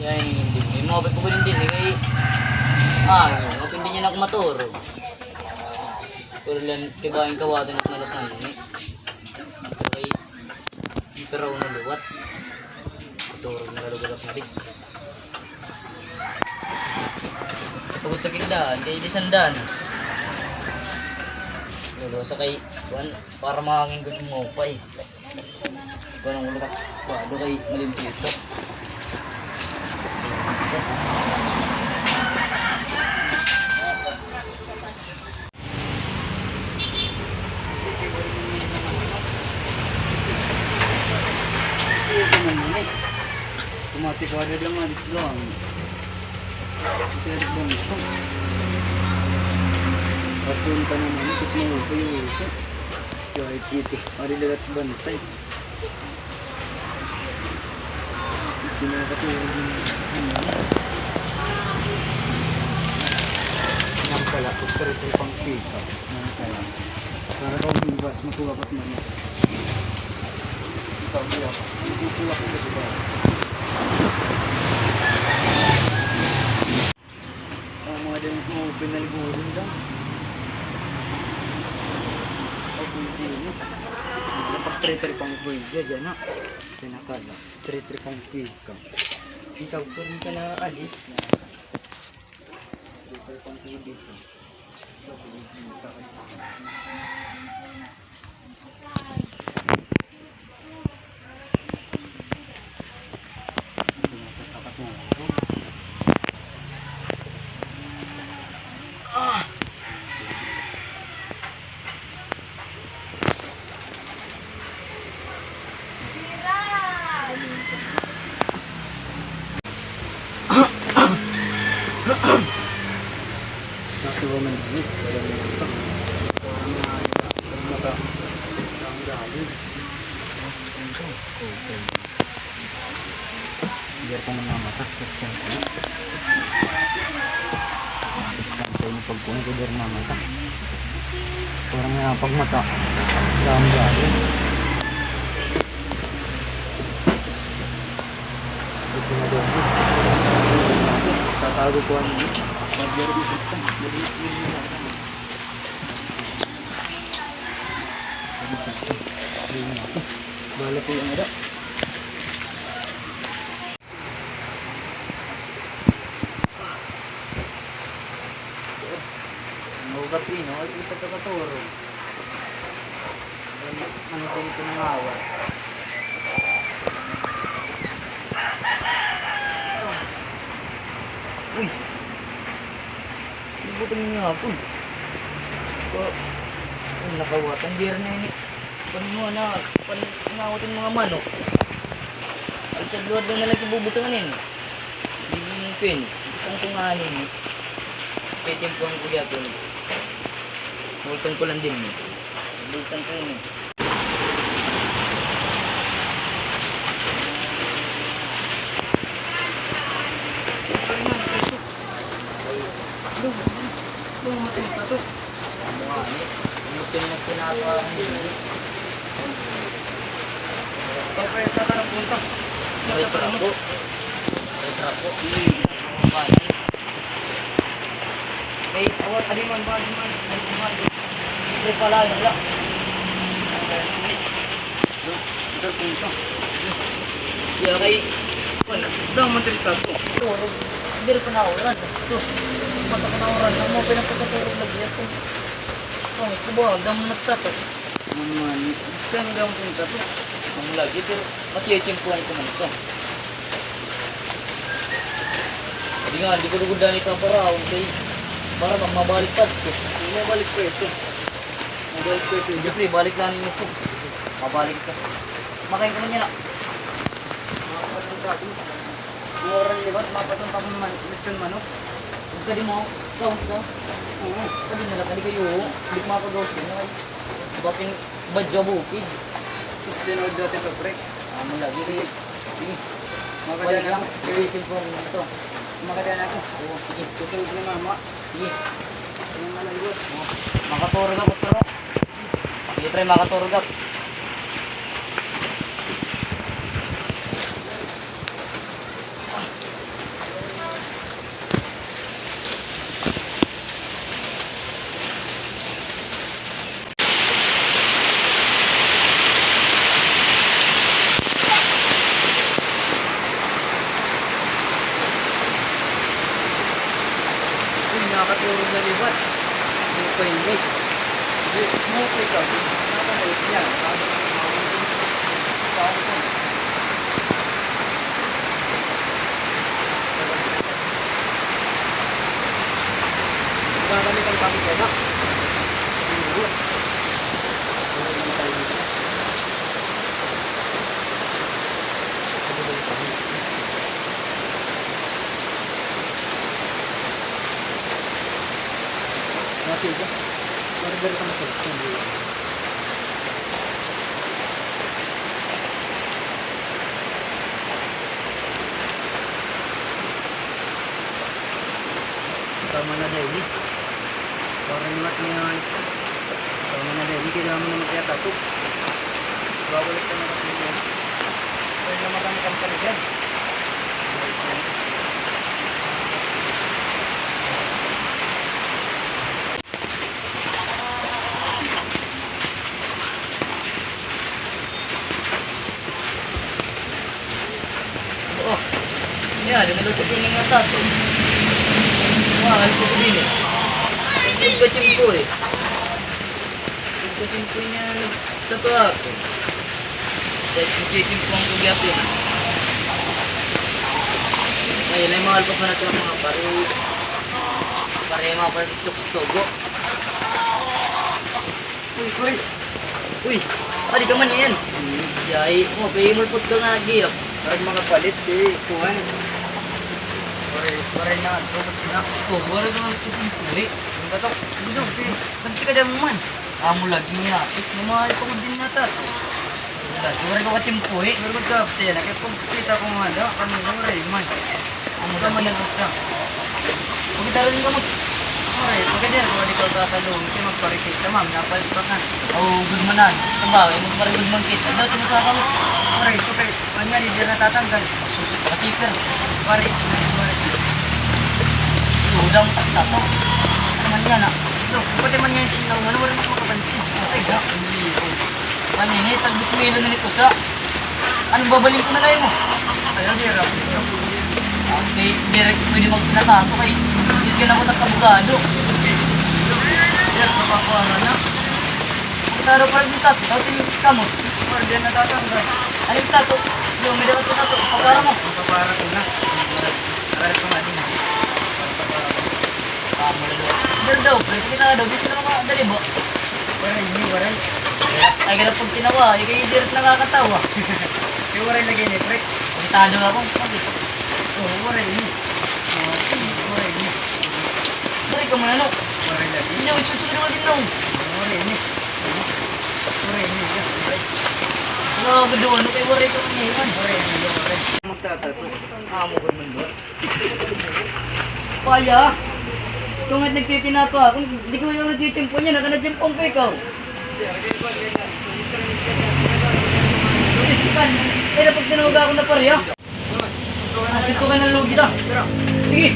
Kaya hindi. May mabay ko rin din. Kaya, open din niya na kumaturo. Pero lang, diba yung kawatan at nalatan yun eh. Kaya, hindi pa raw naluwat. Maturo na kalugalap na rin. Pagod na kigdaan, kaya di sandanas. Lalo sa kay, para makangin ko yung mopay. Kung anong ulo ka, wado kay malimpito. Tumatik ada lang dito lang. Ito yung bang ito. Papunta naman, ito mo ko yung ito. Kahit ito, marilagat sa bantay. Pinakatulog yung nang pala, ito pang pika. Nang pala. Para kung hibas, matuwapat na ito. Ito ang buwak. Matutuwak ito diba? Mga din mo pinaligurin lang. Ako hindi. Napag-treater pang buwidya dyan na. Pinakala. Treater pang tika. Ikaw po rin ka na alit na. Treater pang tika. Nakuha man ini, wala mo ito. Mata ang galing. Okay. Biar ko mga mata, kasi ko. Kantay mo pagkuhan ko biar mga mata. Parang nga pag mata, ang galing. Ito na doon. Tatago ko ang biar bisa kan jadi ini balik ko yung ada Mahugat rin, no? Ito ito katuro. Ano ko nito ng awa? Uy! Ibutin niyo hapon. So, nakawatan. Diyan na yun. Panuha na. Panangawatin mga manok. Ay sa luwad lang nalang ibubutangan yun. Hindi yung pin. Itong kunganin. Pechempuan ko yato. Multan ko lang din. Bulsan ko yun. matay pa to. Mutin na pinapa ang hindi. Tapos tatarap punta. May trapo. May trapo. May awat aliman ba aliman? May aliman. May pala yun lang. Ito punta. Kaya kay Dang mantirita to. ito, hindi rin panauran. Ito, mata panauran. Ang mga pinagpagkatulog na biya ito. Oh, kuba, dang nagtato. Man, saan dang punta to? Ang lagi, pero matiyachimpuan ko man ito. Hindi nga, hindi ko lugudan ito para okay. Para mabalik pa ito. Mabalik ko ito. Mabalik ko ito. Jeffrey, balik lang ninyo ito. Mabalik ka. Makain ka man yan. Orang ni ba't mapatong pa man lechon manok? Huwag ka din mo. Ikaw, ikaw. Oo. Kali na lang, kali kayo. Hindi ko mapag-gawsin. Baking badya bukid. Tapos dinod dati to break. Ano lagi. Sige. Balik Makadyan lang. ako. Iwachimpuan mo ito. Makadyan ako. Oo, sige. Susunod ni mama. Sige. Yung malayot. Makaturog ako, pero. Sige, try makaturog ako. yung nalibat. Yung painit. Mo ko ikaw. Nakakalit yan. Gagawin ang kami kaya. Mati ka. Margar ka masarap. Tama na dahil. Parang nimat niya. Tama na dahil. Kailangan mo na magkayatato. Bawalit ka na kasi yan. Pwede na magkami kami kami dyan. Oh, yan, naluto din yung tato. Mahal ko din eh. Yung kachimpo eh. Yung kachimpo niya tato ako. Dahil yung kachimpo ang kugyapin. Ngayon ay mahal pa pa natin ang mga pare. Pare mga pare-tuks togo. Uy! Uy, di ka man yan. Yay, mo, kaya mulpot ka nga giyap. Parang mga palit eh. Kuhan. Waray na. Sobos na. Oh, wala ka nga kachimpo eh. Ang katok. Bidong. Santi ka dyan man. Amo lagi nga. Namahal ko din na tato. Lagi, wala ka kachimpo eh. Pero magkapte na. Kaya pag kita ko nga na. Kanina waray man. Amo ka man ang usa. Pagkitaroon ka mag... Waray. Pagkadyan ko. Di ka tatalong. Kaya magparikit ka ma'am. Napalit pa ka. Oh, good manan. Sa bagay, magparigod man kita. Dati mo sa akong Waray. Ito kay. Kanya di na tatanggal. susi pa kasipir. Waray. Waray. Udang at tato. Ano man yan ah. Ito. Pati man yan sinang. Ano wala naman makapansin. Ay, ha? Paninit, ang gusto mo na nito sa... Anong babaling ko na kayo mo? Ayun, hirap. Okay, direct pwede magpinatato kay... Is ka na mo abogado. Yes, napakuha na. Taro pa rin yung tato. Tato yung kamot. Waray din na tatanggal. Ano yung tato? Yung may dapat yung tato. Pagkara mo. Mapapara ko na. Nakarit ko nga din. Pero daw, pwede kita nga daw. Bisa na mga dali ba? Waray, hindi waray. Ay, ganun pag tinawa. Yung kayo direct nakakatawa. Kaya waray lagay ni Prek. Pagkitado ako. Bakit? Oh, waray ni. Waray ni. Bari ka muna no. Waray lagi. Sino, isusunod naman din no. Waray ni. Waray ni. Wala ka doon. Ano kayo waray ka kanya iwan? Waray ni. Waray. Magtatato. Amo ko naman ba? Paya! Kung at nagtitinato ako, hindi ko yung nagsisimpo niya, naka-nagsimpong pa ikaw. Isipan, pero pag tinawaga ako na pareha. Nasito ka ng lugi ta. Sige!